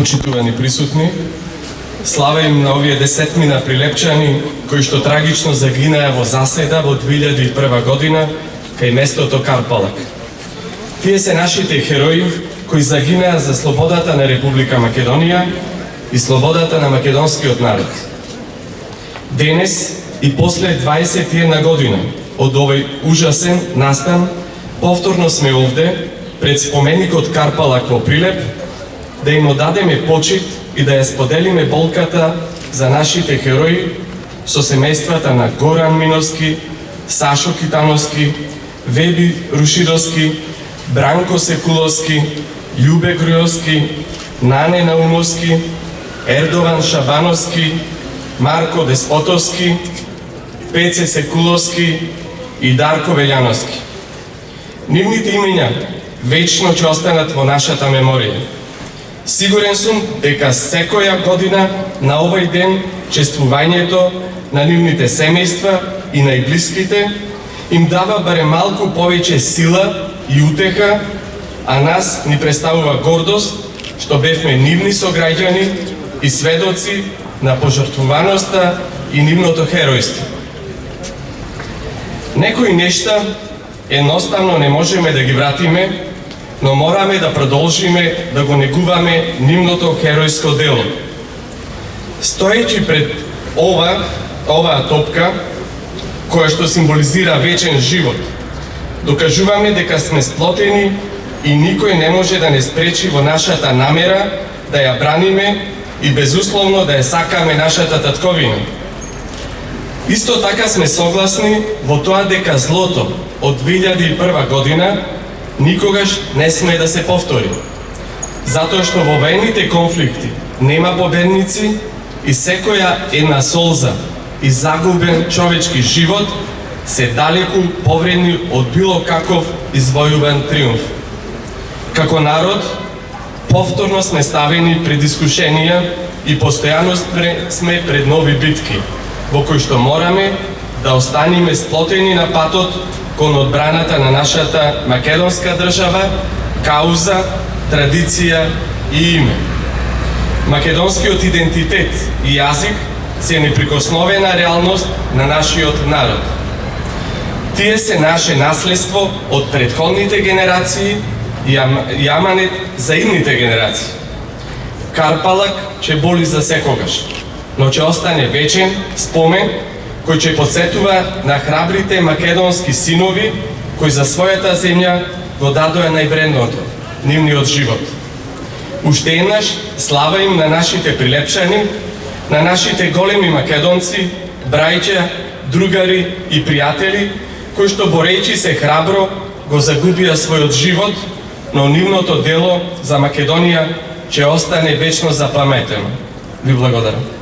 почитувани присутни, слава им на овие десетмина прилепчани кои што трагично загинаа во заседа во 2001 година кај местото Карпалак. Тие се нашите херои кои загинаа за слободата на Република Македонија и слободата на македонскиот народ. Денес и после 21 година од овој ужасен настан, повторно сме овде пред споменикот Карпалак во Прилеп да им одадеме почит и да ја споделиме болката за нашите херои со семејствата на Горан Миновски, Сашо Китановски, Веби Рушидовски, Бранко Секуловски, Љубе Грујовски, Нане Наумовски, Ердован Шабановски, Марко Деспотовски, Пеце Секуловски и Дарко Велјановски. Нивните имења вечно ќе останат во нашата меморија. Сигурен сум дека секоја година на овој ден чествувањето на нивните семејства и најблиските им дава барем малку повеќе сила и утеха, а нас ни представува гордост што бевме нивни сограѓани и сведоци на пожртвуваноста и нивното херојство. Некои нешта едноставно не можеме да ги вратиме, но мораме да продолжиме да го негуваме нивното херојско дело. Стоејќи пред оваа топка, која што символизира вечен живот, докажуваме дека сме сплотени и никој не може да не спречи во нашата намера да ја браниме и безусловно да ја сакаме нашата татковина. Исто така сме согласни во тоа дека злото од 2001 година никогаш не сме да се повтори. Затоа што во воените конфликти нема победници и секоја една солза и загубен човечки живот се далеку повредни од било каков извојуван триумф. Како народ, повторно сме ставени пред искушенија и постојано сме пред нови битки, во кои што мораме да останеме сплотени на патот кон одбраната на нашата македонска држава, кауза, традиција и име. Македонскиот идентитет и јазик се неприкосновена реалност на нашиот народ. Тие се наше наследство од претходните генерации и аманет за идните генерации. Карпалак ќе боли за секогаш, но ќе остане вечен спомен кој ќе подсетува на храбрите македонски синови кои за својата земја го дадоа највредното, нивниот живот. Уште еднаш слава им на нашите прилепчани, на нашите големи македонци, брајќа, другари и пријатели, кои што борејќи се храбро го загубија својот живот, но нивното дело за Македонија ќе остане вечно запаметено. Ви благодарам.